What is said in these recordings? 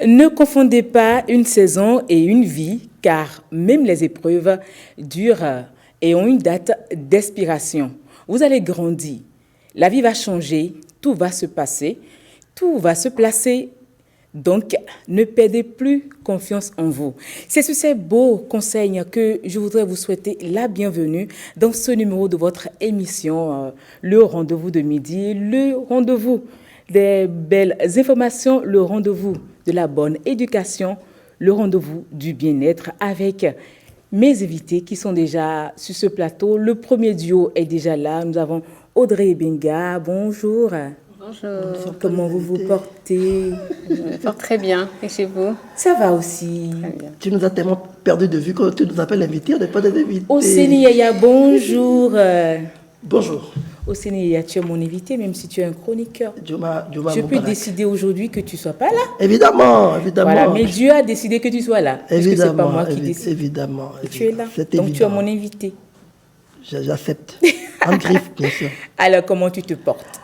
Ne confondez pas une saison et une vie, car même les épreuves durent et ont une date d'expiration. Vous allez grandir, la vie va changer, tout va se passer, tout va se placer. Donc, ne perdez plus confiance en vous. C'est sur ces beaux conseils que je voudrais vous souhaiter la bienvenue dans ce numéro de votre émission, le rendez-vous de midi, le rendez-vous des belles informations, le rendez-vous de la bonne éducation, le rendez-vous du bien-être avec mes invités qui sont déjà sur ce plateau. Le premier duo est déjà là. Nous avons Audrey Benga. Bonjour. Bonjour. Comment vous vous portez? Je me porte très bien. Et chez vous? Ça va aussi. Très bien. Tu nous as tellement perdu de vue quand tu nous appelles invité, on n'est pas des invités. Oseni Yaya, bonjour. Bonjour. Oseni Yaya, tu es mon invité, même si tu es un chroniqueur. Juma Je peux Moubarak. décider aujourd'hui que tu ne sois pas là. Évidemment, évidemment. Voilà, mais Dieu a décidé que tu sois là. Parce que ce n'est pas Évidemment, moi qui décide. évidemment. Et tu es là. C'est Donc évident. tu es mon invité. J'accepte. En griffe, bien sûr. Alors, comment tu te portes?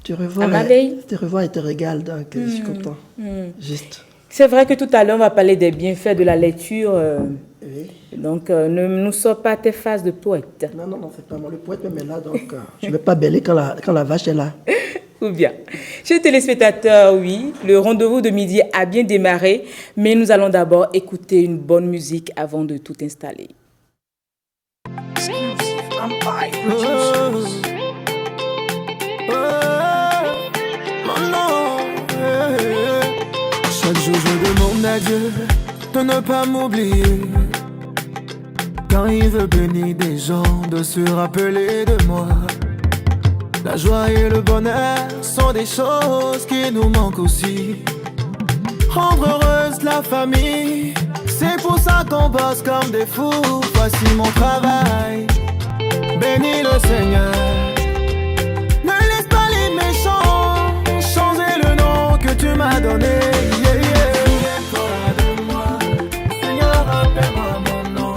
Tu revois, À ma veille. tu revois et te régales, donc je suis content. Juste. C'est vrai que tout à l'heure, on va parler des bienfaits de la lecture. Oui. Donc, ne nous sors pas tes phases de poète. Non, c'est pas moi. Le poète me met là, donc je ne vais pas bêler quand la vache est là. Ou bien. Chers téléspectateurs, oui, le rendez-vous de midi a bien démarré, mais nous allons d'abord écouter une bonne musique avant de tout installer. Chaque jour je demande à Dieu de ne pas m'oublier, car il veut bénir des gens de se rappeler de moi. La joie et le bonheur sont des choses qui nous manquent aussi. Rendre heureuse la famille, c'est pour ça qu'on bosse comme des fous. Voici mon travail, bénis le Seigneur. Ne laisse pas les méchants changer le nom que tu m'as donné. Yeah, yeah. Souviens-toi de moi, Seigneur, rappelle-moi mon nom.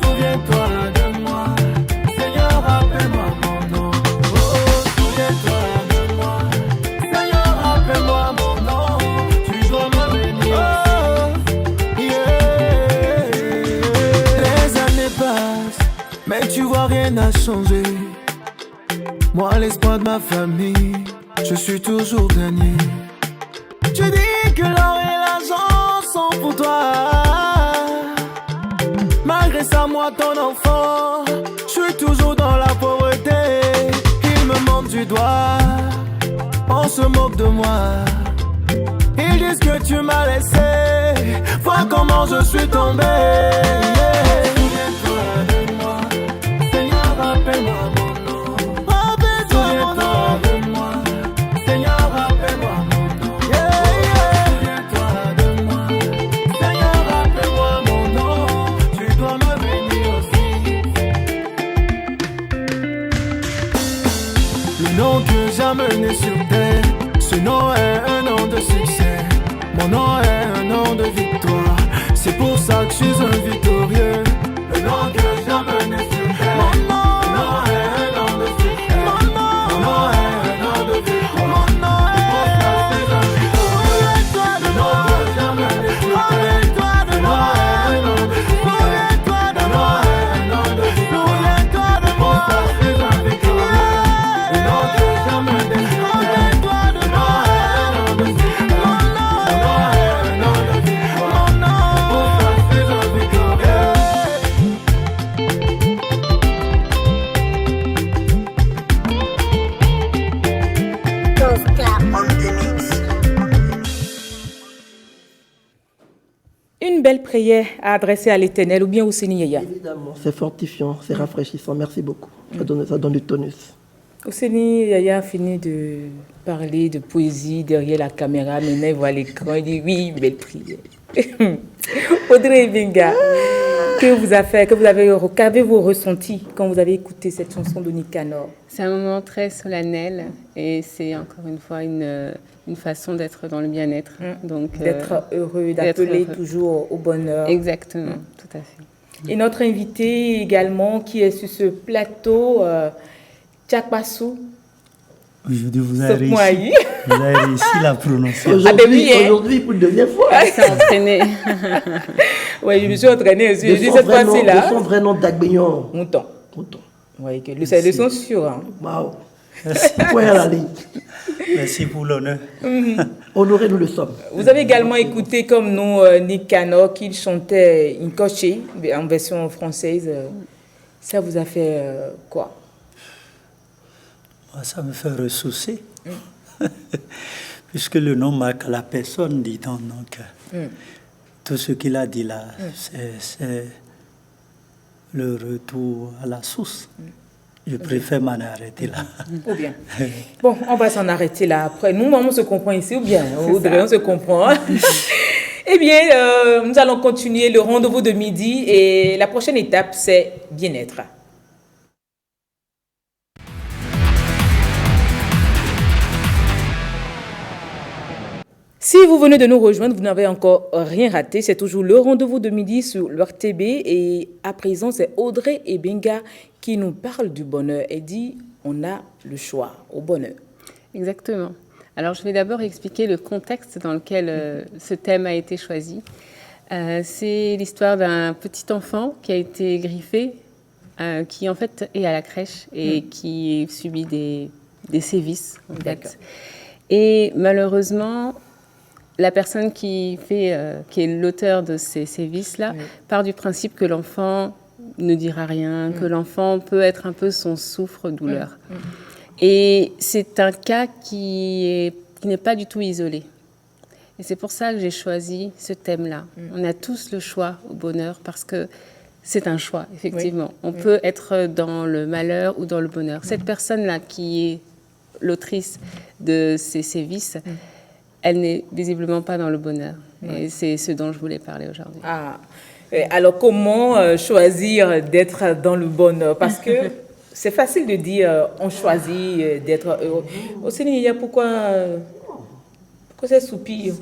Souviens-toi de moi, Seigneur, rappelle-moi mon nom. Oh, souviens-toi de moi, Seigneur, rappelle-moi mon nom. Tu dois me bénir. Oh, yeah. Les années passent, mais tu vois rien n'a changé. Moi l'espoir de ma famille, je suis toujours dernier. Tu dis que l'or et l'argent sont pour toi. Malgré ça, moi ton enfant, je suis toujours dans la pauvreté. Ils me montrent du doigt, on se moque de moi. Ils disent que tu m'as laissé, vois comment je suis tombé. Souviens-toi de moi, Seigneur, rappelle-moi mon nom. Souviens-toi de moi, Seigneur, rappelle-moi mon nom. Souviens-toi de moi, Seigneur, rappelle-moi mon nom. Tu dois me bénir aussi. Le nom que j'ai amené sur terre, ce nom est un nom de succès. Mon nom est un nom de victoire. C'est pour ça que je suis un victorieux. Le nom que j'ai amené sur terre, mon nom est un nom de succès. Mon nom est un nom de victoire. Mon nom est un victorieux. Le nom que j'ai amené sur terre, le nom est un nom de succès. Le nom est un nom de victoire. C'est pour ça que je suis un victorieux. Le nom que j'ai amené sur terre, le nom est un nom de succès. Une belle prière à adresser à l'Éternel ou bien au Seigneur Yaya. Évidemment, c'est fortifiant, c'est rafraîchissant. Merci beaucoup. Ça donne du tonus. Au Seigneur Yaya a fini de parler de poésie derrière la caméra. Maintenant, il voit l'écran, il dit oui, belle prière. Audrey Benga, qu'avez-vous ressenti quand vous avez écouté cette chanson de Nicanor? C'est un moment très solennel et c'est encore une fois une façon d'être dans le bien-être. Donc D'être heureux, d'appeler heureux. toujours au bonheur. Exactement, tout à fait. Et notre invité également qui est sur ce plateau, Tchakpassou. Aujourd'hui, vous Ce point avez réussi la prononciation. Aujourd'hui, pour une deuxième fois. Elle s'est entraînée. Oui, je me suis entraînée aussi. De Je dis son cette vrai nom, fois-ci-là. de son vrai nom d'Agbeignon. Mouton. Mouton. Oui, c'est le son sûr. Hein. Waouh. Point à la ligne. Merci pour l'honneur. Honorés, nous le sommes. Vous avez également écouté comme nous Nick Cano qui chantait Incoché en version française. Ça vous a fait quoi? Moi, ça me fait ressourcer. Puisque le nom marque la personne, dit-on. Donc, tout ce qu'il a dit là, c'est le retour à la source. Je préfère m'en arrêter là. Ou bien. Bon, on va s'en arrêter là. Après, nous, on se comprend ici ou bien? Audrey, on se comprend. Eh bien, nous allons continuer le rendez-vous de midi et la prochaine étape, c'est bien-être. Si vous venez de nous rejoindre, vous n'avez encore rien raté. C'est toujours le rendez-vous de midi sur l'RTB. Et à présent, c'est Audrey Ebenga qui nous parle du bonheur. Elle dit, on a le choix au bonheur. Exactement. Alors, je vais d'abord expliquer le contexte dans lequel ce thème a été choisi. C'est l'histoire d'un petit enfant qui a été griffé, qui en fait est à la crèche et qui subit des sévices. En fait. Et malheureusement, la personne qui est l'auteur de ces sévices-là part du principe que l'enfant ne dira rien, que l'enfant peut être un peu son souffre-douleur. Et c'est un cas qui n'est pas du tout isolé. Et c'est pour ça que j'ai choisi ce thème-là. On a tous le choix au bonheur parce que c'est un choix, effectivement. On peut être dans le malheur ou dans le bonheur. Cette personne-là qui est l'autrice de ces sévices, elle n'est visiblement pas dans le bonheur. Et c'est ce dont je voulais parler aujourd'hui. Ah. Alors, comment choisir d'être dans le bonheur? Parce que c'est facile de dire on choisit d'être heureux. Au Sénégal, pourquoi c'est soupir?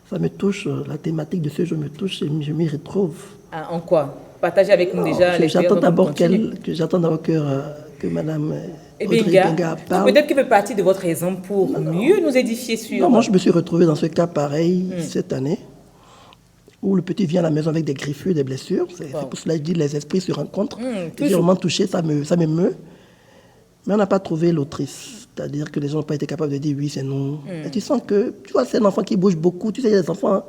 Ça me touche, la thématique de ce jeu me touche et je m'y retrouve. Ah, en quoi? Partagez avec nous déjà. J'attends d'abord que Madame Audrey Ebenga parle. Peut-être qu'il fait partie de votre exemple pour mieux nous édifier sur... Non, moi, je me suis retrouvé dans ce cas pareil cette année, où le petit vient à la maison avec des griffures, des blessures. C'est pour cela que je dis les esprits se rencontrent. J'ai vraiment touché, ça m'émeut. Mais on n'a pas trouvé l'autrice. C'est-à-dire que les gens n'ont pas été capables de dire oui, c'est non. Et tu sens que, tu vois, c'est un enfant qui bouge beaucoup. Tu sais, il y a des enfants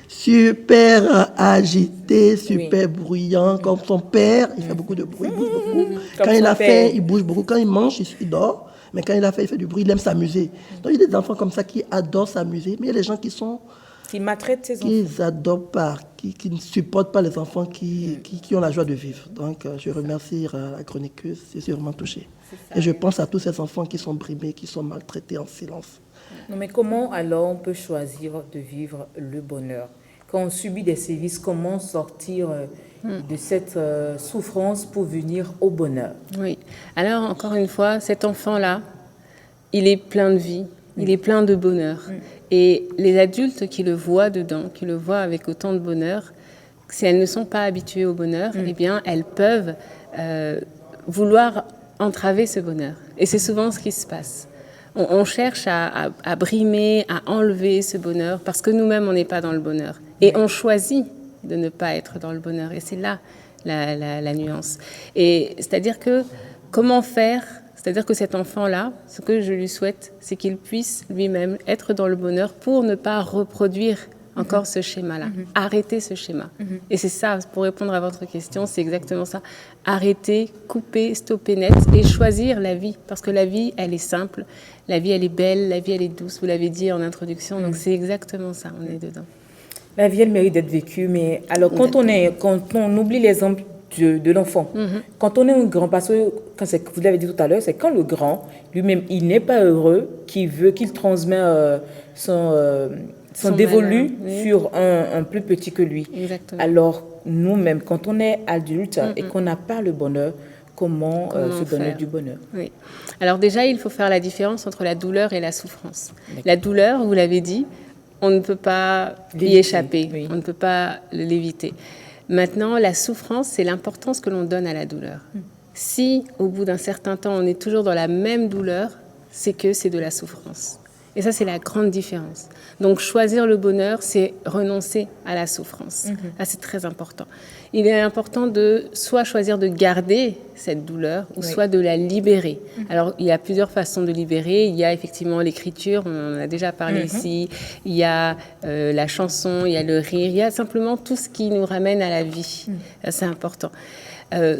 super agités, super bruyants, comme son père. Il fait beaucoup de bruit, il bouge beaucoup. Quand il a faim, il bouge beaucoup. Quand il mange, il dort. Mais quand il a faim, il fait du bruit, il aime s'amuser. Donc, il y a des enfants comme ça qui adorent s'amuser. Mais il y a des gens qui maltraitent ces enfants. Qui n'adorent pas, qui ne supportent pas les enfants qui ont la joie de vivre. Donc, je remercie la chroniqueuse, je suis vraiment touchée. Et je pense à tous ces enfants qui sont brimés, qui sont maltraités en silence. Non, mais comment alors on peut choisir de vivre le bonheur? Quand on subit des sévices, comment sortir de cette souffrance pour venir au bonheur? Oui. Alors, encore une fois, cet enfant-là, il est plein de vie, il est plein de bonheur. Et les adultes qui le voient dedans, qui le voient avec autant de bonheur, si elles ne sont pas habituées au bonheur, eh bien, elles peuvent vouloir entraver ce bonheur. Et c'est souvent ce qui se passe. On cherche à brimer, à enlever ce bonheur parce que nous-mêmes, on n'est pas dans le bonheur. Et on choisit de ne pas être dans le bonheur. Et c'est là la nuance. Et c'est-à-dire que, comment faire? C'est-à-dire que cet enfant-là, ce que je lui souhaite, c'est qu'il puisse lui-même être dans le bonheur pour ne pas reproduire encore ce schéma-là. Arrêter ce schéma. Et c'est ça, pour répondre à votre question, c'est exactement ça. Arrêter, couper, stopper net et choisir la vie. Parce que la vie, elle est simple. La vie, elle est belle. La vie, elle est douce. Vous l'avez dit en introduction. Donc, c'est exactement ça. On est dedans. La vie, elle mérite d'être vécue. Mais alors, quand on oublie l'exemple de l'enfant, quand on est un grand, parce que vous l'avez dit tout à l'heure, c'est quand le grand, lui-même, il n'est pas heureux, qu'il transmet son dévolu sur un plus petit que lui. Exactement. Alors, nous-mêmes, quand on est adulte et qu'on n'a pas le bonheur, comment se donner du bonheur? Oui. Alors déjà, il faut faire la différence entre la douleur et la souffrance. La douleur, vous l'avez dit, on ne peut pas y échapper, on ne peut pas l'éviter. Maintenant, la souffrance, c'est l'importance que l'on donne à la douleur. Si, au bout d'un certain temps, on est toujours dans la même douleur, c'est que c'est de la souffrance. Et ça, c'est la grande différence. Donc, choisir le bonheur, c'est renoncer à la souffrance. Là, c'est très important. Il est important de soit choisir de garder cette douleur, ou soit de la libérer. Alors, il y a plusieurs façons de libérer. Il y a effectivement l'écriture, on en a déjà parlé ici. Il y a la chanson, il y a le rire. Il y a simplement tout ce qui nous ramène à la vie. C'est important.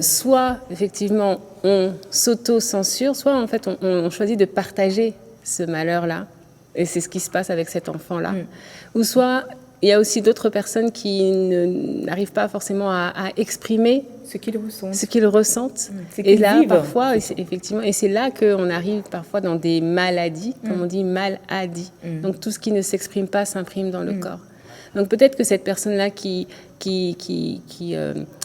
Soit, effectivement, on s'auto-censure, soit, en fait, on choisit de partager ce malheur-là. Et c'est ce qui se passe avec cet enfant-là. Ou soit, il y a aussi d'autres personnes qui n'arrivent pas forcément à exprimer ce qu'ils ressentent. Et là, parfois, effectivement, et c'est là qu'on arrive parfois dans des maladies, comme on dit, maladie. Donc tout ce qui ne s'exprime pas s'imprime dans le corps. Donc peut-être que cette personne-là qui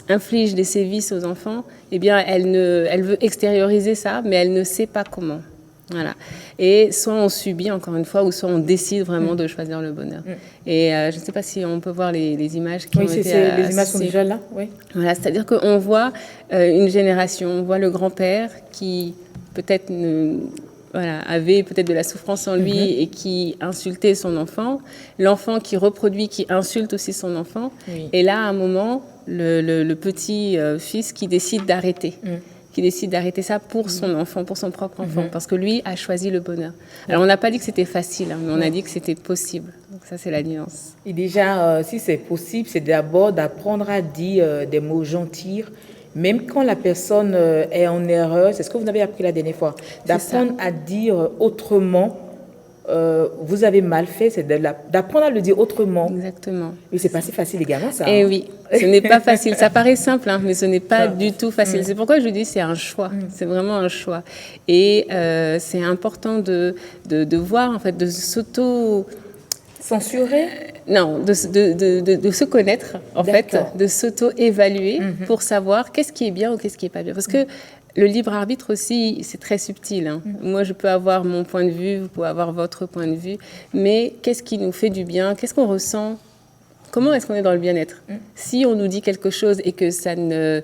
inflige des sévices aux enfants, eh bien, elle veut extérioriser ça, mais elle ne sait pas comment. Voilà. Et soit on subit, encore une fois, ou soit on décide vraiment de choisir le bonheur. Et je ne sais pas si on peut voir les images qui ont été... les images sont déjà là, oui. Voilà, c'est-à-dire qu'on voit une génération, on voit le grand-père qui peut-être avait peut-être de la souffrance en lui et qui insultait son enfant, l'enfant qui reproduit, qui insulte aussi son enfant, et là, à un moment, le petit fils qui décide d'arrêter. Qui décide d'arrêter ça pour son enfant, pour son propre enfant, parce que lui a choisi le bonheur. Alors, on n'a pas dit que c'était facile, mais on a dit que c'était possible. Donc ça, c'est la nuance. Et déjà, si c'est possible, c'est d'abord d'apprendre à dire des mots gentils, même quand la personne est en erreur. C'est ce que vous avez appris la dernière fois. D'apprendre à dire autrement. Vous avez mal fait, c'est d'apprendre à le dire autrement. Exactement. Mais c'est pas si facile également, ça. Eh oui, ce n'est pas facile. Ça paraît simple, mais ce n'est pas du tout facile. C'est pourquoi je dis c'est un choix. C'est vraiment un choix. Et c'est important de voir, en fait, de censurer. Non, de se connaître, en fait, de s'auto-évaluer pour savoir qu'est-ce qui est bien ou qu'est-ce qui n'est pas bien. Parce que le libre arbitre aussi, c'est très subtil. Moi, je peux avoir mon point de vue, vous pouvez avoir votre point de vue, mais qu'est-ce qui nous fait du bien? Qu'est-ce qu'on ressent? Comment est-ce qu'on est dans le bien-être? Si on nous dit quelque chose et que ça ne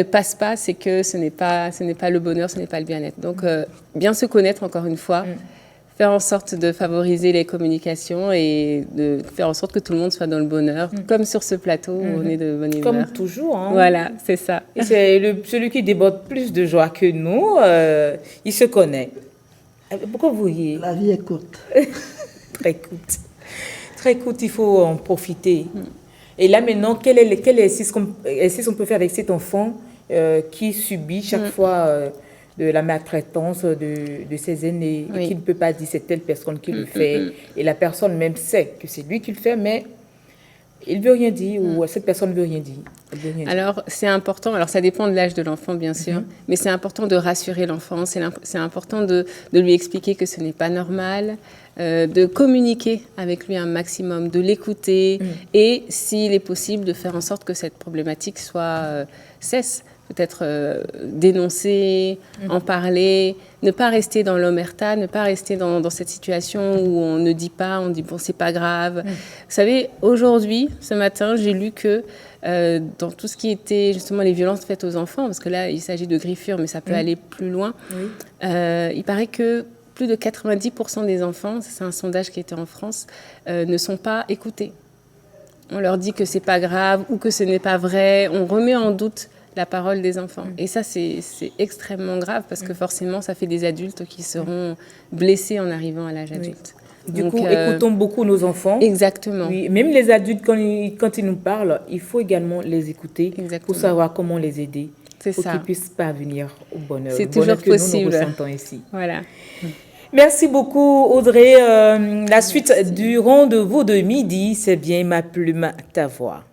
passe pas, c'est que ce n'est pas le bonheur, ce n'est pas le bien-être. Donc, bien se connaître, encore une fois, faire en sorte de favoriser les communications et de faire en sorte que tout le monde soit dans le bonheur, comme sur ce plateau où on est de bonne humeur. Comme toujours. Voilà, c'est ça. Et c'est celui qui déborde plus de joie que nous, il se connaît. Pourquoi vous riez? La vie est courte. Très courte. Très courte, il faut en profiter. Et là maintenant, quel exercice on peut faire avec cet enfant qui subit chaque fois de la maltraitance de ses aînés et qui ne peut pas dire c'est telle personne qui le fait et la personne même sait que c'est lui qui le fait, mais il ne veut rien dire ou cette personne ne veut rien dire. Alors, c'est important. Alors, ça dépend de l'âge de l'enfant, bien sûr, mais c'est important de rassurer l'enfant. C'est important de lui expliquer que ce n'est pas normal, de communiquer avec lui un maximum, de l'écouter et, s'il est possible, de faire en sorte que cette problématique cesse. Peut-être dénoncer, en parler, ne pas rester dans l'omerta, ne pas rester dans cette situation où on ne dit pas, on dit bon, c'est pas grave. Vous savez, aujourd'hui, ce matin, j'ai lu que dans tout ce qui était justement les violences faites aux enfants, parce que là, il s'agit de griffures, mais ça peut aller plus loin, il paraît que plus de 90% des enfants, c'est un sondage qui était en France, ne sont pas écoutés. On leur dit que c'est pas grave ou que ce n'est pas vrai, on remet en doute la parole des enfants. Et ça, c'est extrêmement grave parce que forcément, ça fait des adultes qui seront blessés en arrivant à l'âge adulte. Du coup, écoutons beaucoup nos enfants. Exactement. Oui, même les adultes, quand ils nous parlent, il faut également les écouter pour savoir comment les aider. C'est pour ça. qu'ils puissent parvenir au bonheur. C'est toujours possible. Que nous ressentons ici. Voilà. Merci beaucoup, Audrey. La suite du rendez-vous de midi, c'est bien Ma Plume, ta voix.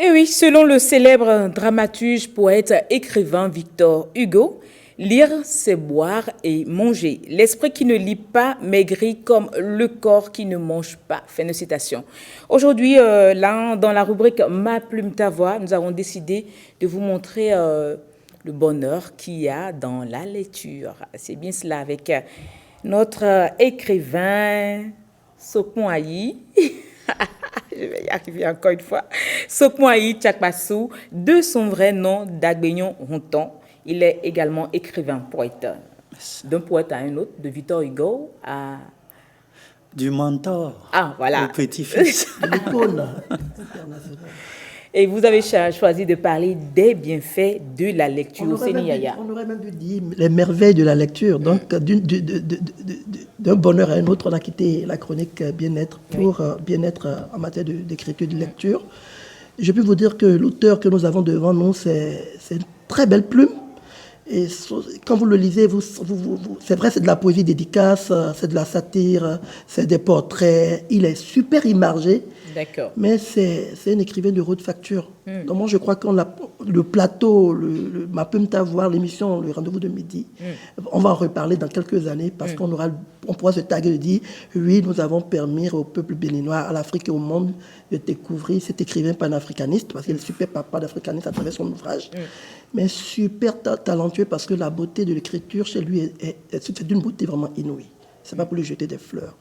Et oui, selon le célèbre dramaturge, poète, écrivain Victor Hugo, lire, c'est boire et manger. L'esprit qui ne lit pas maigrit comme le corps qui ne mange pas. Fin de citation. Aujourd'hui, là, dans la rubrique Ma Plume, ta voix, nous avons décidé de vous montrer le bonheur qu'il y a dans la lecture. C'est bien cela avec notre écrivain Sokon Ayi. Je vais y arriver encore une fois. Sokmoaï Tchakpassou, de son vrai nom, Dagbenyon Honton. Il est également écrivain, poète. D'un poète à un autre, de Victor Hugo à... Du mentor voilà. au petit-fils. L'icône. Et vous avez choisi de parler des bienfaits de la lecture. On aurait même dû dire les merveilles de la lecture. Donc, d'un bonheur à un autre, on a quitté la chronique bien-être pour bien-être en matière d'écriture, de lecture. Je peux vous dire que l'auteur que nous avons devant nous, c'est une très belle plume. Et quand vous le lisez, c'est vrai, c'est de la poésie dédicace, c'est de la satire, c'est des portraits. Il est super immergé. D'accord. Mais c'est un écrivain de haute facture. Donc moi, je crois qu'on a le plateau, ma plume t'avoir, l'émission, le rendez-vous de midi, on va en reparler dans quelques années parce qu'on pourra se taguer de dire oui, nous avons permis au peuple béninois, à l'Afrique et au monde de découvrir cet écrivain panafricaniste parce qu'il est super papa d'africaniste à travers son ouvrage. Mais super talentueux parce que la beauté de l'écriture chez lui c'est d'une beauté vraiment inouïe. C'est pas pour lui jeter des fleurs.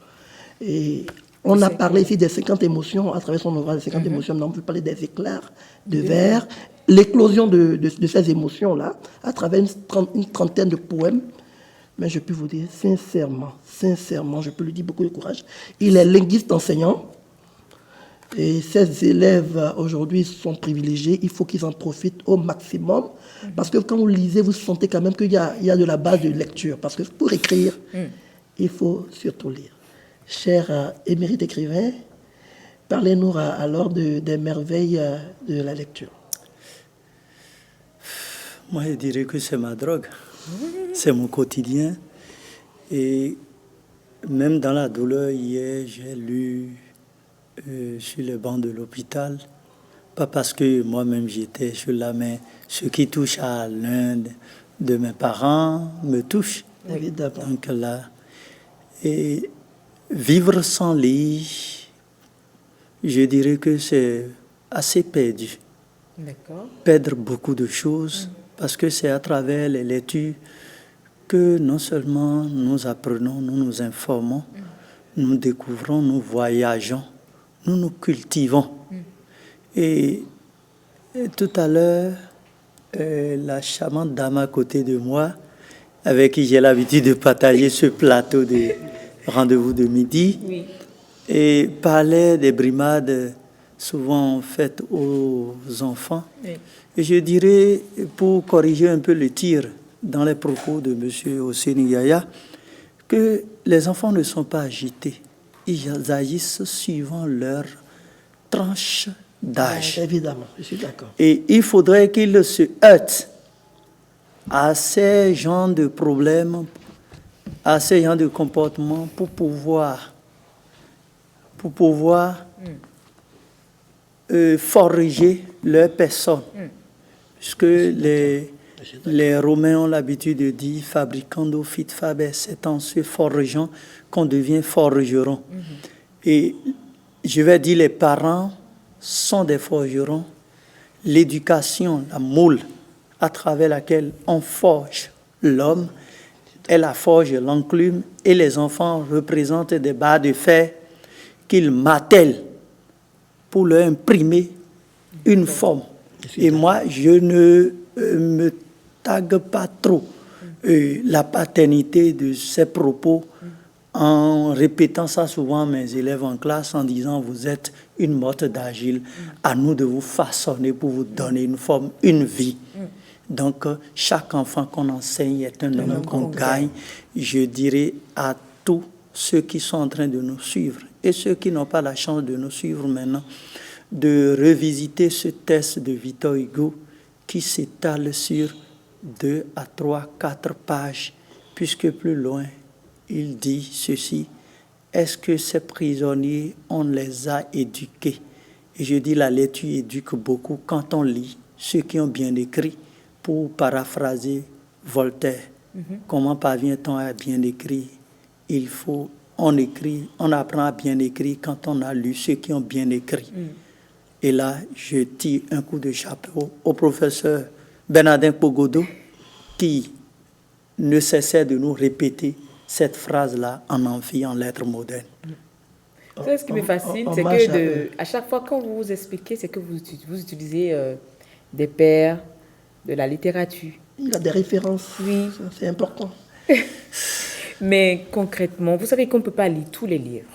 Et on a parlé ici des 50 émotions à travers son ouvrage, des 50 émotions. Maintenant, on peut parler des éclairs de verre, l'éclosion de ces émotions-là, à travers une trentaine de poèmes. Mais je peux vous dire, sincèrement, je peux lui dire beaucoup de courage. Il est linguiste enseignant. Et ces élèves, aujourd'hui, sont privilégiés. Il faut qu'ils en profitent au maximum. Parce que quand vous lisez, vous sentez quand même qu'il y a de la base de lecture. Parce que pour écrire, il faut surtout lire. Cher émérite écrivain, parlez-nous alors des merveilles de la lecture. Moi, je dirais que c'est ma drogue. C'est mon quotidien. Et même dans la douleur, hier, j'ai lu sur le banc de l'hôpital. Pas parce que moi-même j'étais sur la main. Ce qui touche à l'un de mes parents me touche. Évidemment. Donc là, et vivre sans lire, je dirais que c'est assez perdu. D'accord. Perdre beaucoup de choses parce que c'est à travers les lectures que non seulement nous apprenons, nous nous informons, nous découvrons, nous voyageons, nous nous cultivons. Et tout à l'heure, la charmante dame à côté de moi, avec qui j'ai l'habitude de partager ce plateau de rendez-vous de midi, et parlait des brimades souvent faites aux enfants. Oui. Et je dirais, pour corriger un peu le tir dans les propos de M. Oseni Yaya, que les enfants ne sont pas agités. Ils agissent suivant leur tranche d'âge. Ouais, évidemment, je suis d'accord. Et il faudrait qu'ils se heurtent à ces genres de problèmes, à ces genres de comportements pour pouvoir forger leur personne. Puisque les Romains ont l'habitude de dire « fabricando fit faber », c'est en se forgeant qu'on devient forgeron. Et je vais dire, les parents sont des forgerons. L'éducation, la moule à travers laquelle on forge l'homme, est la forge, l'enclume, et les enfants représentent des barres de fer qu'ils martèlent pour leur imprimer une forme. Et moi, je ne me tague pas trop la paternité de ces propos en répétant ça souvent à mes élèves en classe en disant « vous êtes une motte d'argile, à nous de vous façonner pour vous donner une forme, une vie ». Donc, chaque enfant qu'on enseigne est un homme qu'on gagne. Je dirais à tous ceux qui sont en train de nous suivre et ceux qui n'ont pas la chance de nous suivre maintenant, de revisiter ce texte de Victor Hugo qui s'étale sur 2 à 3, 4 pages, puisque plus loin, il dit ceci: est-ce que ces prisonniers, on les a éduqués? Et je dis, la lecture éduque beaucoup quand on lit ceux qui ont bien écrit. Pour paraphraser Voltaire, comment parvient-on à bien écrire? On apprend à bien écrire quand on a lu ceux qui ont bien écrit. Et là, je tire un coup de chapeau au professeur Bernardin Pogodo qui ne cessait de nous répéter cette phrase-là en amphi, en lettres modernes. C'est ce qui me fascine, c'est hommage que à chaque fois quand vous vous expliquez, c'est que vous utilisez des pères de la littérature. Il a des références. Oui. Ça, c'est important. Mais concrètement, vous savez qu'on ne peut pas lire tous les livres.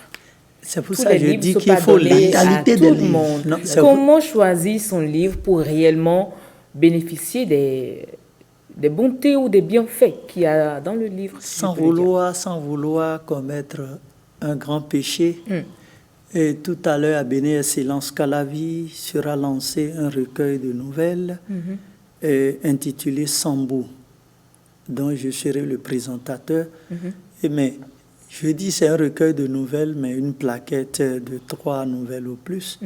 C'est pour Tous ça les que je livres dis sont qu'il pas faut donnés lire. à qualité tout des le livres. monde. Non, c'est- Comment choisir son livre pour réellement bénéficier des bontés ou des bienfaits qu'il y a dans le livre? Sans vouloir commettre un grand péché. Et tout à l'heure, à Béné Excellence Calavi sera lancé un recueil de nouvelles intitulé Sambou, dont je serai le présentateur. Mais je dis c'est un recueil de nouvelles, mais une plaquette de 3 nouvelles au plus.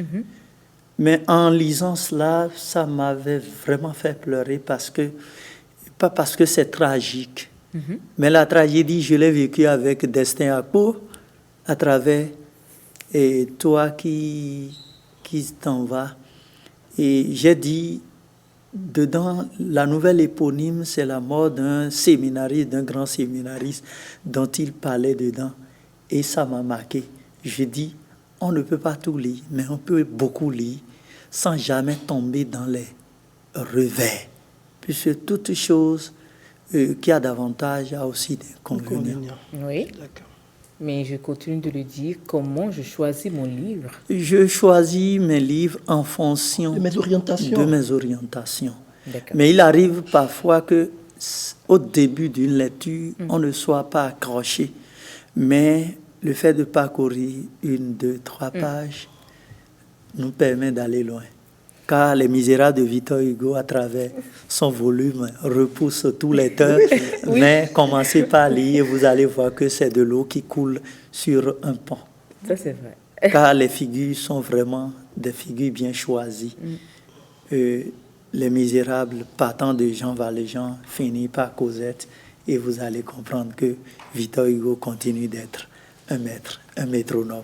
Mais en lisant cela, ça m'avait vraiment fait pleurer pas parce que c'est tragique, mais la tragédie, je l'ai vécue avec Destin Akpo, à travers et toi qui t'en vas. Et j'ai dit, dedans, la nouvelle éponyme, c'est la mort d'un séminariste, d'un grand séminariste dont il parlait dedans. Et ça m'a marqué. Je dis, on ne peut pas tout lire, mais on peut beaucoup lire sans jamais tomber dans les revers. Puisque toute chose qui a d'avantages a aussi des inconvénients. Oui. D'accord. Mais je continue de le dire, comment je choisis mon livre? Je choisis mes livres en fonction De mes orientations. de mes orientations. D'accord. Mais il arrive parfois que au début d'une lecture, on ne soit pas accroché. Mais le fait de parcourir 1, 2, 3 pages nous permet d'aller loin. Car Les Misérables de Victor Hugo, à travers son volume, repousse tout lecteur. Mais commencez par lire, vous allez voir que c'est de l'eau qui coule sur un pont. Ça, c'est vrai. Car les figures sont vraiment des figures bien choisies. Les Misérables, partant de Jean Valjean, finit par Cosette, et vous allez comprendre que Victor Hugo continue d'être un maître, un métronome.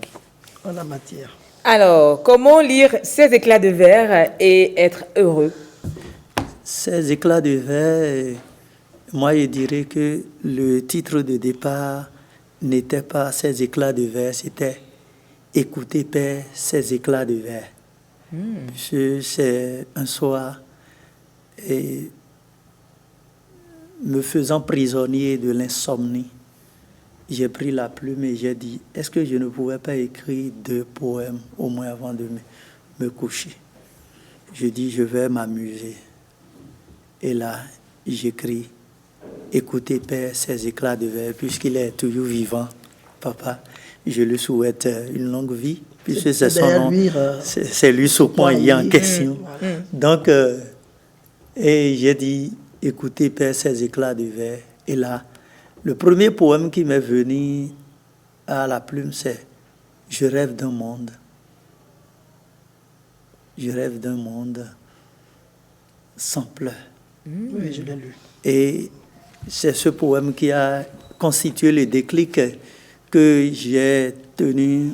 En la matière. Alors, comment lire ces éclats de verre et être heureux? Ces éclats de verre, moi je dirais que le titre de départ n'était pas ces éclats de verre, c'était écoutez Père, ces éclats de verre. C'est un soir, et me faisant prisonnier de l'insomnie, j'ai pris la plume et j'ai dit, est-ce que je ne pouvais pas écrire 2 poèmes au moins avant de me coucher? Je dis, je vais m'amuser. Et là, j'écris, écoutez Père, ces éclats de verre, puisqu'il est toujours vivant, papa, je lui souhaite une longue vie, puisque c'est son nom, c'est lui ce point il y a en question. Donc, et j'ai dit, écoutez Père, ces éclats de verre. Et là, le premier poème qui m'est venu à la plume, c'est « Je rêve d'un monde. Je rêve d'un monde sans pleurs. » Oui, je l'ai lu. Et c'est ce poème qui a constitué le déclic que j'ai tenu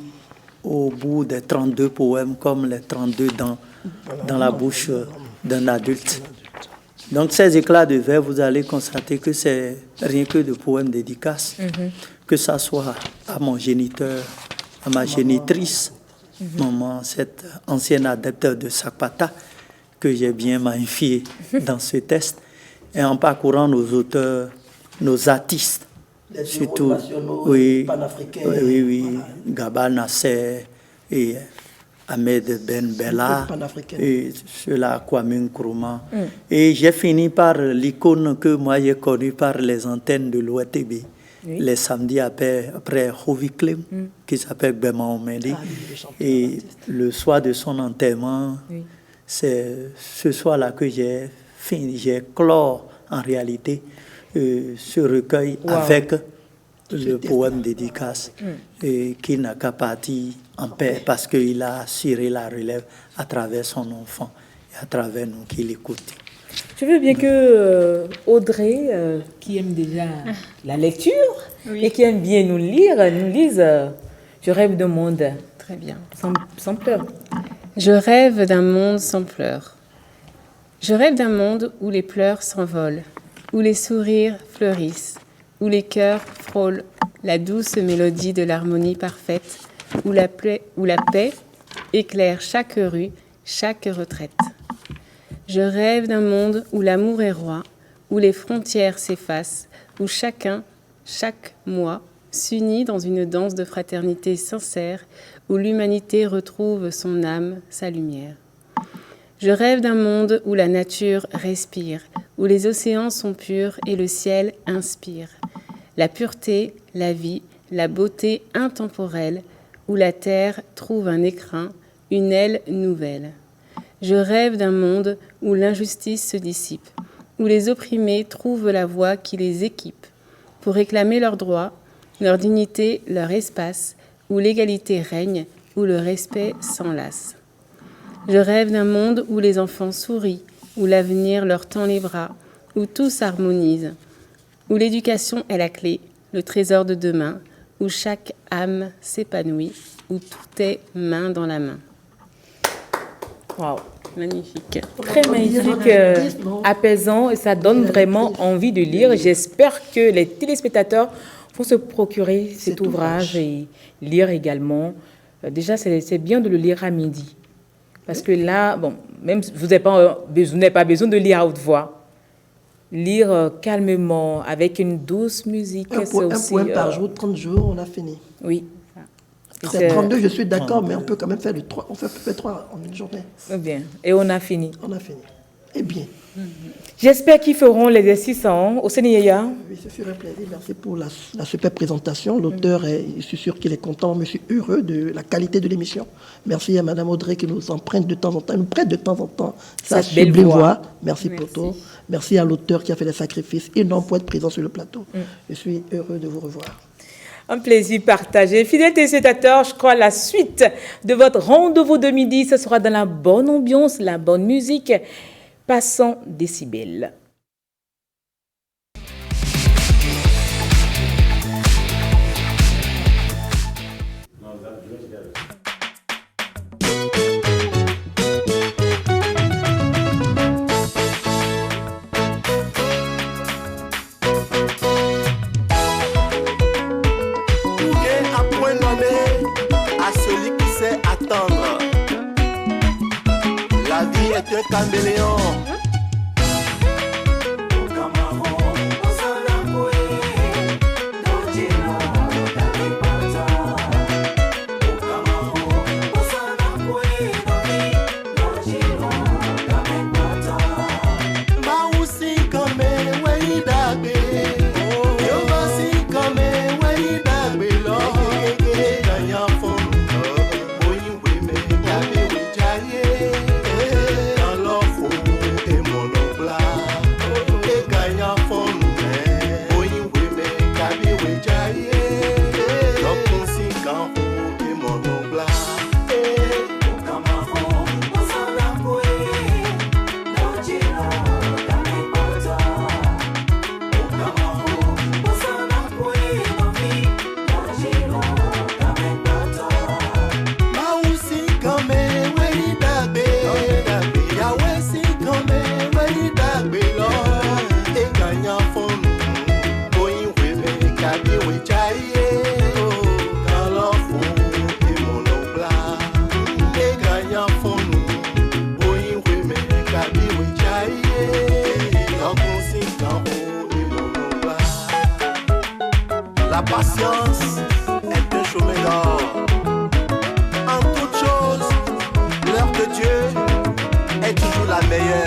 au bout des 32 poèmes, comme les 32 dans la bouche d'un adulte. Donc, ces éclats de verre, vous allez constater que c'est rien que de poèmes dédicaces, que ça soit à mon géniteur, à ma génitrice, maman, cette ancienne adepte de Sakpata, que j'ai bien magnifié dans ce test, et en parcourant nos auteurs, nos artistes, Les surtout, panafricains. oui, Gaba Nasser et Ahmed Ben Bella, et cela, Kwame Nkrumah. Et j'ai fini par l'icône que moi j'ai connue par les antennes de l'OETB, les samedis après Hovi Klem, qui s'appelle Bema Omedi. Et le soir de son enterrement, c'est ce soir-là que j'ai clore en réalité ce recueil avec le poème dédicace qui n'a qu'à partir en paix parce qu'il a assuré la relève à travers son enfant et à travers nous qui l'écoutent. Je veux bien que Audrey, qui aime déjà la lecture et qui aime bien nous lise Je rêve d'un monde Très bien. sans pleurs. Je rêve d'un monde sans pleurs. Je rêve d'un monde où les pleurs s'envolent, où les sourires fleurissent, où les cœurs frôlent la douce mélodie de l'harmonie parfaite, où la paix éclaire chaque rue, chaque retraite. Je rêve d'un monde où l'amour est roi, où les frontières s'effacent, où chacun, chaque mois, s'unit dans une danse de fraternité sincère, où l'humanité retrouve son âme, sa lumière. Je rêve d'un monde où la nature respire, où les océans sont purs et le ciel inspire. La pureté, la vie, la beauté intemporelle, où la terre trouve un écrin, une aile nouvelle. Je rêve d'un monde où l'injustice se dissipe, où les opprimés trouvent la voie qui les équipe pour réclamer leurs droits, leur dignité, leur espace, où l'égalité règne, où le respect s'enlace. Je rêve d'un monde où les enfants sourient, où l'avenir leur tend les bras, où tout s'harmonise, où l'éducation est la clé, le trésor de demain, où chaque âme s'épanouit, où tout est main dans la main. Wow. Magnifique. Très magnifique, apaisant, et ça donne vraiment envie de lire. J'espère que les téléspectateurs vont se procurer cet ouvrage et lire également. Déjà, c'est bien de le lire à midi. Parce que là, bon, même vous n'avez pas besoin de lire à haute voix. Lire calmement, avec une douce musique. Un poème par jour, 30 jours, on a fini. Oui. C'est 32, je suis d'accord, mais on peut quand même faire 3. On fait 3 en une journée. Bien. Et on a fini. On a fini. Et bien. J'espère qu'ils feront l'exercice au Sénégal. Oui, ce serait un plaisir. Merci pour la super présentation. L'auteur, je suis sûr qu'il est content. Je suis heureux de la qualité de l'émission. Merci à Mme Audrey qui nous emprunte de temps en temps, nous prête de temps en temps sa sublime voix. Merci pour tout. Merci à l'auteur qui a fait des sacrifices énormes pour être présent sur le plateau. Je suis heureux de vous revoir. Un plaisir partagé. Fidèles téléspectateurs, je crois la suite de votre rendez-vous de midi, ce sera dans la bonne ambiance, la bonne musique. Passons décibels. La vie est un caméléon. La patience est un chemin d'or. En toute chose, l'heure de Dieu est toujours la meilleure.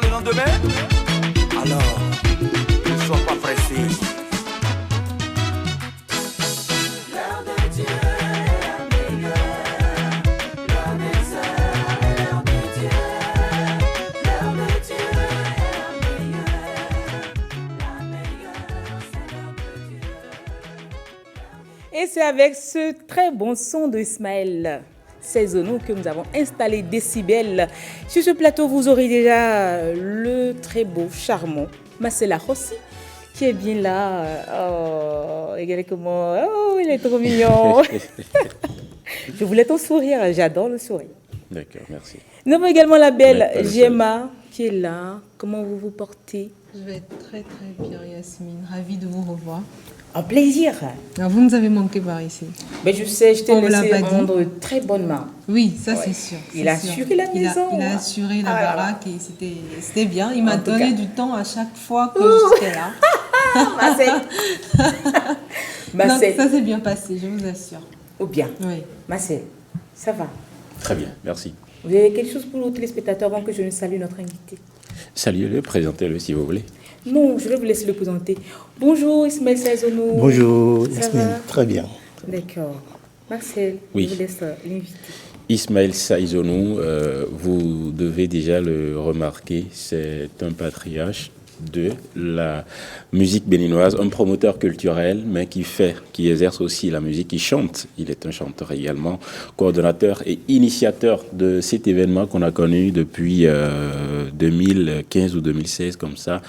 Le lendemain, alors ne sois pas pressé. L'heure de Dieu est la meilleure. L'heure des heures est l'heure de Dieu. c'est avec ce très bon son de Ismaël Saizonou que nous avons installé Décibel. Sur ce plateau, vous aurez déjà le très beau, charmant Marcella Rossi qui est bien là. Oh, regardez comment... Oh, il est trop mignon. Je voulais ton sourire, j'adore le sourire. D'accord, merci. Nous avons également la belle Gemma qui est là. Comment vous vous portez? Je vais être très très bien, Yasmine. Ravie de vous revoir. Un plaisir. Alors, vous nous avez manqué par ici. Mais je sais, je t'ai On vous l'a laissé pas dit. rendre très bonne main. Oui, ça Ouais. c'est sûr. Il a c'est sûr. assuré la maison. Il a assuré la Ah là là. baraque et c'était bien. Il m'a En tout donné cas. du temps à chaque fois que j'étais là. Marcel. Donc Marcel. ça s'est bien passé, je vous assure. Ou bien. Oui. Marcel, ça va. Très bien, merci. Vous avez quelque chose pour nos téléspectateurs avant que je ne salue notre invité? Saluez-le, présentez-le si vous voulez. Non, je vais vous laisser le présenter. Bonjour Ismaël Saizonou. Bonjour, Ça Yasmine. va? Très bien. D'accord. Marcel, Oui. je vous laisse l'inviter. Ismaël Saizonou, vous devez déjà le remarquer, c'est un patriarche de la musique béninoise, un promoteur culturel, mais qui exerce aussi la musique, qui chante. Il est un chanteur également, coordonnateur et initiateur de cet événement qu'on a connu depuis 2015 ou 2016, comme ça,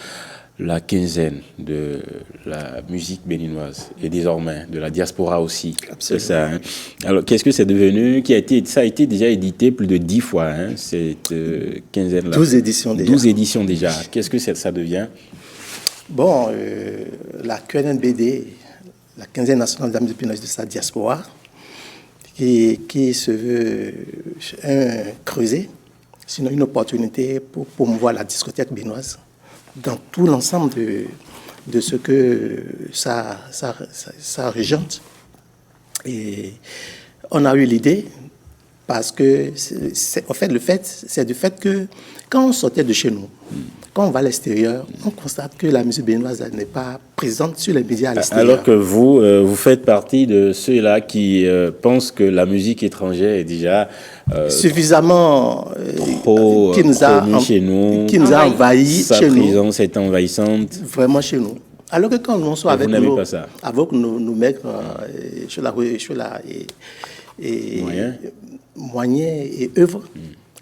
la quinzaine de la musique béninoise et désormais de la diaspora aussi. C'est ça. Hein. Alors, qu'est-ce que c'est devenu? Ça a été déjà édité plus de 10 fois, hein, cette quinzaine-là. 12 éditions déjà. 12 éditions déjà. Qu'est-ce que ça devient? Bon, la QNNBD, la quinzaine nationale de la musique béninoise de sa diaspora, qui se veut un creuset, sinon une opportunité pour promouvoir la discothèque béninoise dans tout l'ensemble de ce que ça régente. Et on a eu l'idée parce que, en fait, c'est du fait que quand on sortait de chez nous, quand on va à l'extérieur, on constate que la musique béninoise n'est pas présente sur les médias à l'extérieur. Alors que vous faites partie de ceux-là qui pensent que la musique étrangère est déjà suffisamment trop qui nous a chez nous, qui nous a envahi sa chez nous, présence est envahissante. vraiment chez nous. Alors que quand on soit Et avec vous n'aimez pas ça. avec nos mecs et moyens et œuvres,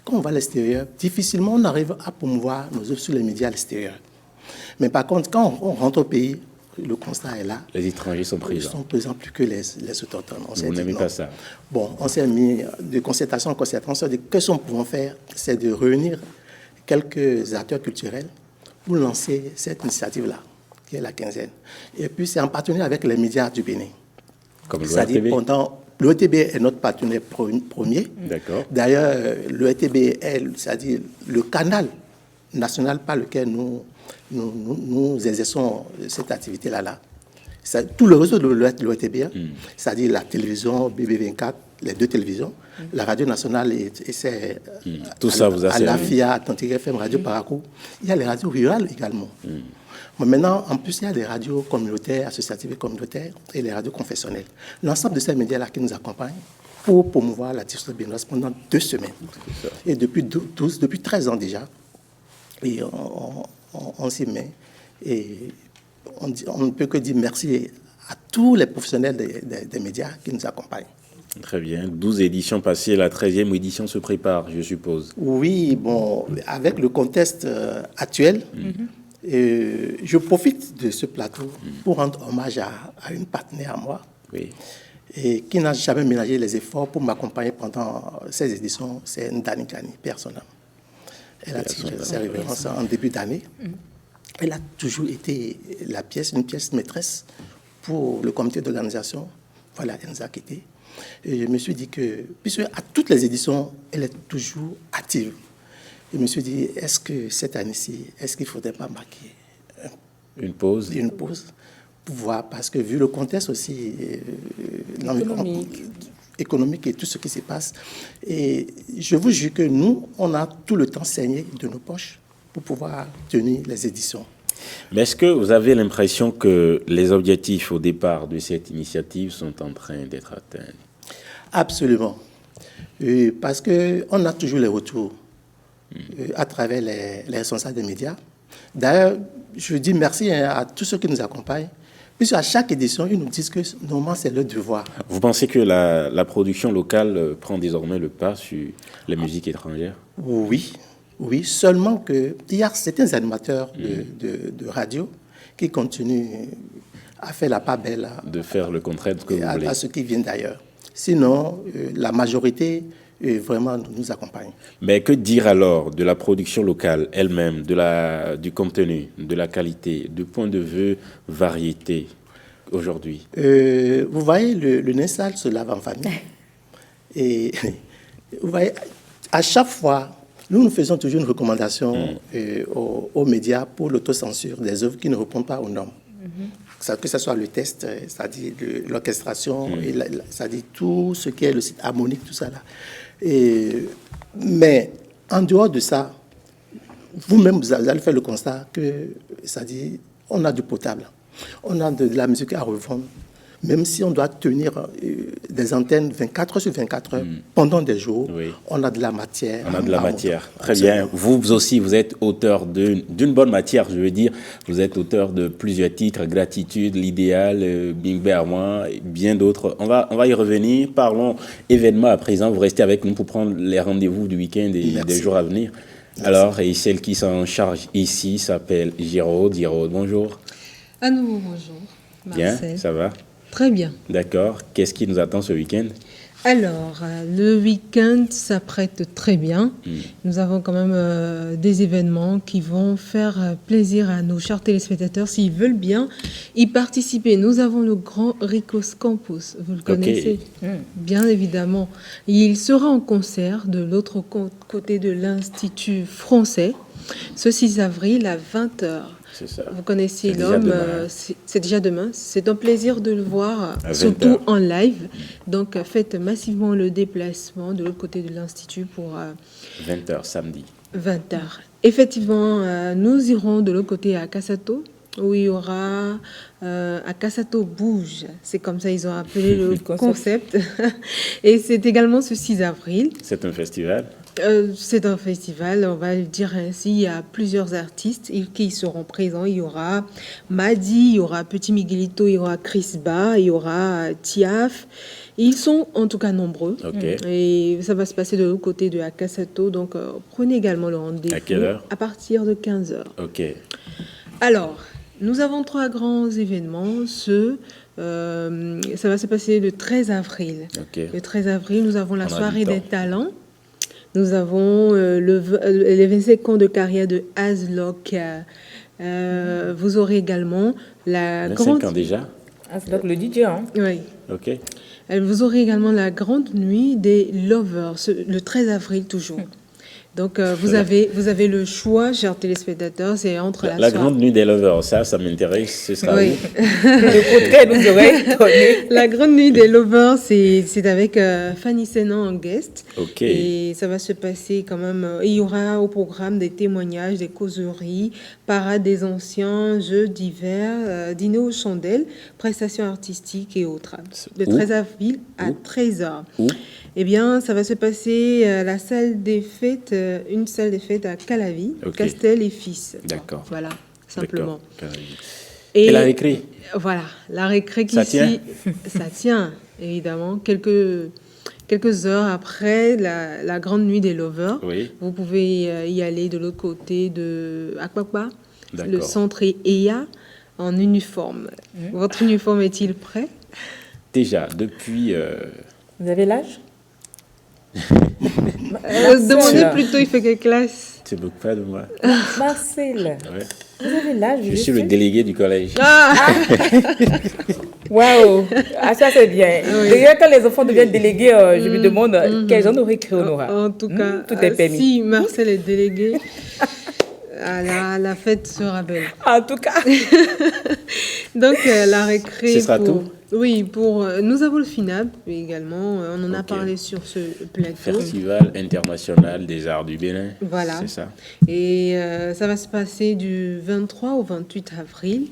quand on va à l'extérieur, difficilement on arrive à promouvoir nos œuvres sur les médias à l'extérieur. Mais par contre, quand on rentre au pays, le constat est là. Les étrangers sont Ils présents. sont présents plus que les autochtones. On s'est Vous dit n'aimez non. pas ça. Bon, on s'est mis de concertation en concertation. Qu'est-ce qu'on pouvait faire? C'est de réunir quelques acteurs culturels pour lancer cette initiative-là, qui est la quinzaine. Et puis, c'est en partenariat avec les médias du Bénin. Comme C'est-à-dire, l'ORTB. l'ORTB est notre partenaire premier. D'accord. D'ailleurs, l'ORTB est, c'est-à-dire le canal national par lequel nous exerçons cette activité-là. Tout le réseau de l'ORTB, c'est-à-dire la télévision BB24, les deux télévisions, la radio nationale et c'est Tout ça vous a à servi. l'AFIA, Atlantique FM, Radio Paracou. Il y a les radios rurales également. Mais maintenant, en plus, il y a les radios communautaires, associatives et communautaires et les radios confessionnelles. L'ensemble de ces médias-là qui nous accompagnent pour promouvoir la diaspora béninoise pendant 2 semaines. Et depuis 13 ans déjà, et on s'y met. Et on ne peut que dire merci à tous les professionnels des médias qui nous accompagnent. Très bien. 12 éditions passées, la 13e édition se prépare, je suppose. Oui, bon, avec le contexte actuel, je profite de ce plateau pour rendre hommage à une partenaire à moi, Oui. et qui n'a jamais ménagé les efforts pour m'accompagner pendant ces éditions. C'est Ndani Kani, personnellement. Elle a tiré ses révérences en début d'année. Elle a toujours été une pièce maîtresse pour le comité d'organisation. Voilà, elle nous a quittés. Et je me suis dit que, puisque à toutes les éditions, elle est toujours active. Je me suis dit, est-ce que cette année-ci, est-ce qu'il ne faudrait pas marquer Une pause. une pause pour voir, parce que vu le contexte aussi économique et tout ce qui se passe, et je vous jure que nous, on a tout le temps saigné de nos poches pour pouvoir tenir les éditions. Mais est-ce que vous avez l'impression que les objectifs au départ de cette initiative sont en train d'être atteints? Absolument. Parce qu'on a toujours les retours à travers les responsables des médias. D'ailleurs, je dis merci à tous ceux qui nous accompagnent, Puisque à chaque édition, ils nous disent que normalement, c'est leur devoir. Vous pensez que la production locale prend désormais le pas sur les musiques étrangères? Oui, oui, seulement qu'il y a certains animateurs de radio qui continuent à faire la part belle. De faire le contraire de ce que vous voulez. À ceux qui viennent d'ailleurs. Sinon, la majorité vraiment nous accompagne. Mais que dire alors de la production locale elle-même, du contenu, de la qualité, du point de vue variété aujourd'hui? Vous voyez, le nez sale se lave en famille. Et vous voyez, à chaque fois, nous faisons toujours une recommandation aux médias pour l'autocensure des œuvres qui ne répondent pas aux normes. Que ce soit le test, c'est-à-dire l'orchestration, c'est-à-dire tout ce qui est le site harmonique, tout ça là. Mais en dehors de ça, vous-même, vous allez faire le constat que, c'est-à-dire, on a du potable, on a de la musique à revendre, même si on doit tenir des antennes 24 heures sur 24 heures pendant des jours, on a de la matière. On a de la matière. Très bien. Vous aussi, vous êtes auteur d'une bonne matière, je veux dire. Vous êtes auteur de plusieurs titres, Gratitude, L'Idéal, Bing Bermois, et bien d'autres. On va y revenir. Parlons événements à présent. Vous restez avec nous pour prendre les rendez-vous du week-end et des jours à venir. Merci. Alors, et celle qui s'en charge ici s'appelle Giraude. Giraude, bonjour. À nouveau, bonjour. Marcel. Bien, ça va? Très bien. D'accord. Qu'est-ce qui nous attend ce week-end? Alors, le week-end s'apprête très bien. Nous avons quand même des événements qui vont faire plaisir à nos chers téléspectateurs s'ils veulent bien y participer. Nous avons le grand Ricos Campus, vous le connaissez? Bien évidemment. Il sera en concert de l'autre côté de l'Institut français ce 6 avril à 20h. C'est ça. Vous connaissez l'homme, c'est déjà demain. C'est un plaisir de le voir, surtout en live. Donc, faites massivement le déplacement de l'autre côté de l'Institut pour... 20h, samedi. 20h. Effectivement, nous irons de l'autre côté à Kassato, où il y aura à Kassato Bouge. C'est comme ça ils ont appelé le concept. Et c'est également ce 6 avril. C'est un festival? C'est un festival, on va le dire ainsi. Il y a plusieurs artistes qui seront présents. Il y aura Madi, il y aura Petit Miguelito, il y aura Chris Ba, il y aura Tiaf. Ils sont en tout cas nombreux. Et ça va se passer de l'autre côté de Akassato. Donc prenez également le rendez-vous. À quelle heure? À partir de 15h. Ok. Alors, nous avons 3 grands événements. Ça va se passer le 13 avril. Le 13 avril, nous avons la soirée des talents. Nous avons les 25 ans de carrière de Azlock. Vous aurez également la 25 ans déjà? Azlock, le DJ, hein? Oui. Ok. Vous aurez également la grande nuit des lovers, le 13 avril toujours. Donc, vous avez le choix, chers téléspectateurs, c'est entre la grande nuit des lovers, ça m'intéresse, ce sera où? Le portrait nous aurait donné. La grande nuit des lovers, c'est avec Fanny Sénan en guest. Et ça va se passer quand même. Il y aura au programme des témoignages, des causeries, parade des anciens, jeux divers, dîner aux chandelles, prestations artistiques et autres. Le 13 avril à 13h. Eh bien, ça va se passer à la salle des fêtes, une salle des fêtes à Calavi, Castel et Fils. D'accord. Voilà, simplement. Et la récré? Voilà, la récré qui ici, ça tient, évidemment. Quelques heures après la grande nuit des lovers, vous pouvez y aller de l'autre côté de Akpakpa, le centre EIA, en uniforme. Votre uniforme est-il prêt? Déjà, depuis... Vous avez l'âge? Demandez plutôt, il fait quelle classe? Tu ne beaucoup pas de moi. Marcel, vous avez l'âge? Je suis le délégué du collège. Waouh! Ça c'est bien. D'ailleurs, quand les enfants deviennent délégués, je me demande quel genre de récré on aura. En tout cas, tout est permis. Si Marcel est délégué, la fête sera belle. En tout cas. Donc, la récré... Ce sera tout? Oui, nous avons le FINAB également. On en a parlé sur ce plateau. Festival international des arts du Bénin. Voilà. C'est ça. Et ça va se passer du 23 au 28 avril.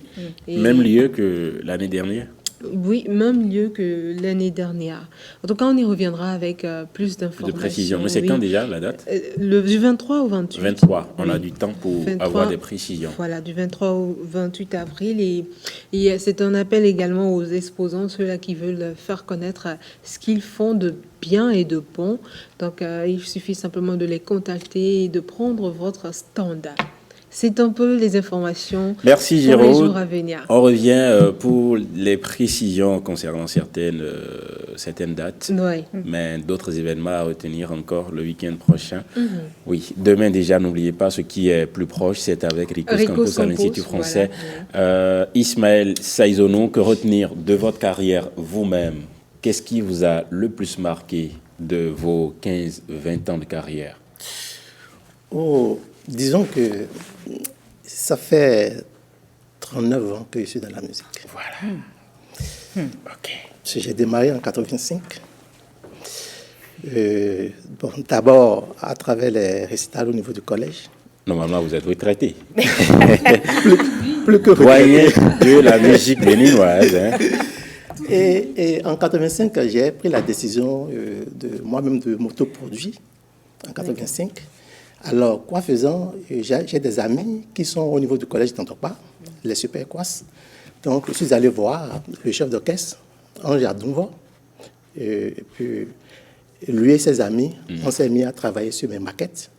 Même lieu que l'année dernière? Oui, même mieux que l'année dernière. En tout cas, on y reviendra avec plus d'informations. De précision. Mais c'est quand déjà la date? Du 23 au 28. 23. On a du temps pour 23, avoir des précisions. Voilà, du 23 au 28 avril. Et c'est un appel également aux exposants, ceux-là qui veulent faire connaître ce qu'ils font de bien et de bon. Donc, il suffit simplement de les contacter et de prendre votre stand. C'est un peu les informations. Merci pour les Géraud. jours à venir. On revient pour les précisions concernant certaines dates, Oui. mais d'autres événements à retenir encore le week-end prochain. Oui, demain déjà, n'oubliez pas, ce qui est plus proche, c'est avec Ricos Campos à l'Institut français. Voilà. Ismaël Saïzonou, que retenir de votre carrière vous-même? Qu'est-ce qui vous a le plus marqué de vos 15-20 ans de carrière? Disons que ça fait 39 ans que je suis dans la musique. Voilà. OK. J'ai démarré en 85. D'abord à travers les récitals au niveau du collège. Normalement, vous êtes retraité. plus que doyen de la musique béninoise. Hein. Et en 85, j'ai pris la décision de moi-même de m'autoproduire en 85. Alors, quoi faisant, j'ai des amis qui sont au niveau du collège d'Antokpa, les super quas. Donc, je suis allé voir le chef d'orchestre, Ange Adunvo. Et puis, lui et ses amis, on s'est mis à travailler sur mes maquettes.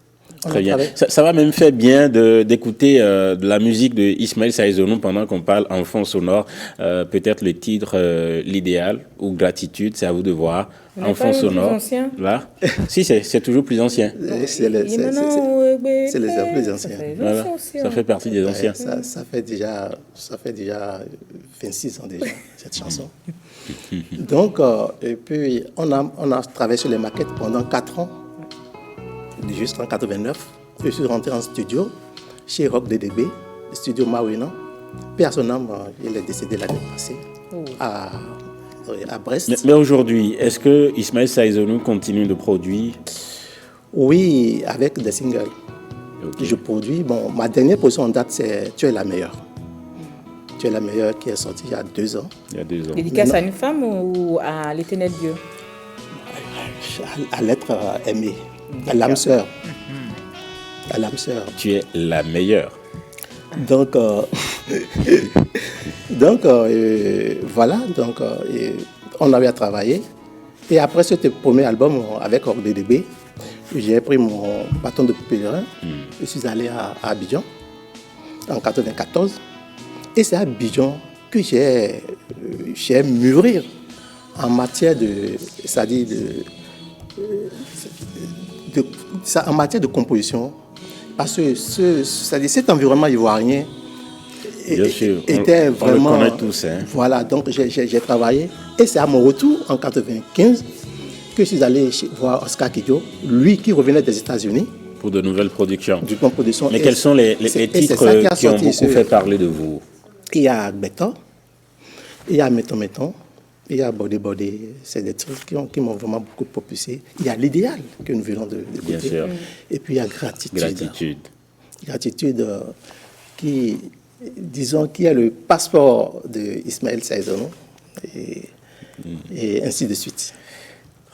Très bien. Ça va même faire bien d'écouter de la musique de Ismaël Saïzonou pendant qu'on parle en fond sonore. Peut-être le titre L'idéal ou Gratitude, c'est à vous de voir. En fond sonore. Plus ancien. Là, si c'est toujours plus ancien. C'est les plus anciens. Voilà. Ça fait partie des anciens. Ça fait déjà 26 ans déjà cette chanson. Donc et puis on a travaillé sur les maquettes pendant 4 ans. Jusqu'en 89, je suis rentré en studio chez Rock DDB, le studio Mawina. Personnellement, il est décédé l'année passée à Brest. Mais aujourd'hui, est-ce que Ismaël Saïzonou continue de produire? Oui, avec des singles. Okay. Je produis. Bon, ma dernière position en date, c'est Tu es la meilleure. Tu es la meilleure qui est sortie il y a 2 ans. Il y a 2 ans. Dédicace à une femme ou à l'éternel Dieu? À l'être aimé. À l'âme sœur. À l'âme sœur. Tu es la meilleure. Donc, voilà. Donc, on avait à travailler. Et après ce premier album avec Rock DDB, j'ai pris mon bâton de pèlerin. Je suis allé à Abidjan en 1994. Et c'est à Abidjan que j'ai mûri en matière en matière de composition, parce que cet environnement ivoirien était vraiment... On le connaît tous. Hein. Voilà, donc j'ai travaillé. Et c'est à mon retour, en 1995, que je suis allé voir Oscar Kidjo, lui qui revenait des États-Unis. Pour de nouvelles productions. Production. Mais quels sont les titres qui ont beaucoup fait parler de vous? Il y a Beto, il y a Meton, il y a Body Body, c'est des trucs qui m'ont vraiment beaucoup propulsé. Il y a l'idéal que nous venons de Bien sûr. Et puis il y a Gratitude. Gratitude. Qui, disons, qui est le passeport de Ismaël Saïzonou et ainsi de suite.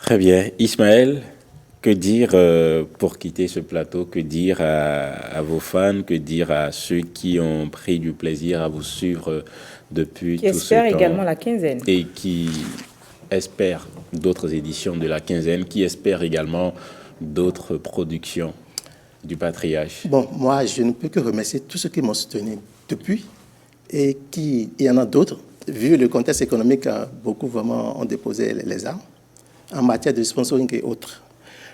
Très bien. Ismaël, que dire pour quitter ce plateau? Que dire à vos fans? Que dire à ceux qui ont pris du plaisir à vous suivre depuis tout ce temps? Qui espèrent également la quinzaine. Et qui espèrent d'autres éditions de la quinzaine, qui espèrent également d'autres productions du Patriarche. Bon, moi, je ne peux que remercier tous ceux qui m'ont soutenu depuis et il y en a d'autres. Vu le contexte économique, beaucoup vraiment ont déposé les armes en matière de sponsoring et autres.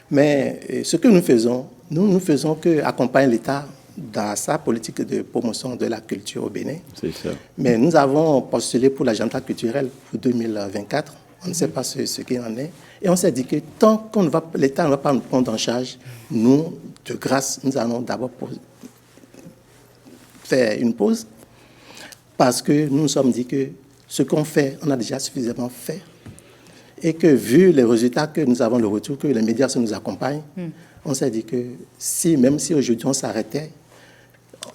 Mais ce que nous faisons qu'accompagner l'État dans sa politique de promotion de la culture au Bénin. C'est ça. Mais nous avons postulé pour l'agenda culturel pour 2024. On ne sait pas ce qu'il en est. Et on s'est dit que tant que l'État ne va pas nous prendre en charge, nous, de grâce, nous allons d'abord faire une pause parce que nous nous sommes dit que ce qu'on fait, on a déjà suffisamment fait. Et que vu les résultats que nous avons, le retour, que les médias nous accompagnent, on s'est dit que même si aujourd'hui on s'arrêtait,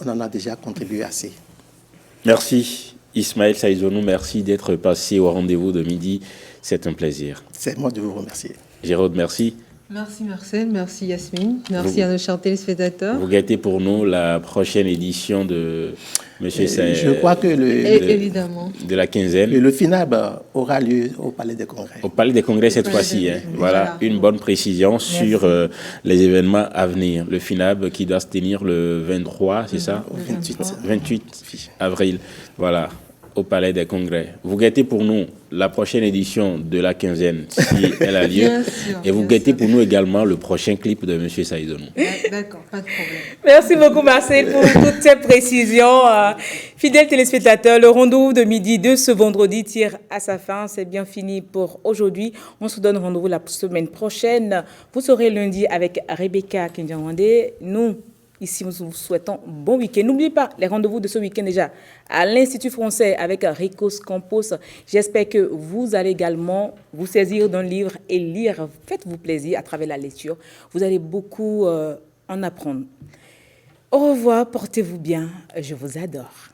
on en a déjà contribué assez. Merci Ismaël Saïzonou, merci d'être passé au rendez-vous de midi. C'est un plaisir. C'est moi de vous remercier. Jérôme, merci. Merci Marcel, merci Yasmine, merci à nos chers téléspectateurs. Vous guettez pour nous la prochaine édition de Monsieur Saïd. Je crois que évidemment. De la quinzaine. Le FINAB aura lieu au Palais des Congrès. Au Palais des Congrès cette fois-ci. Voilà une bonne précision sur les événements à venir. Le FINAB qui doit se tenir le 23, c'est ça? 28 avril. Voilà. Au Palais des Congrès. Vous guettez pour nous la prochaine édition de la quinzaine, si elle a lieu. Et vous guettez pour nous également le prochain clip de M. Saïzonou. D'accord, pas de problème. Merci beaucoup, Marcel, pour toutes ces précisions. Fidèles téléspectateurs, le rendez-vous de midi de ce vendredi tire à sa fin. C'est bien fini pour aujourd'hui. On se donne rendez-vous la semaine prochaine. Vous serez lundi avec Rebecca Kendiawande. Nous, ici, nous vous souhaitons bon week-end. N'oubliez pas les rendez-vous de ce week-end déjà à l'Institut français avec Ricos Campos. J'espère que vous allez également vous saisir d'un livre et lire. Faites-vous plaisir à travers la lecture. Vous allez beaucoup en apprendre. Au revoir, portez-vous bien. Je vous adore.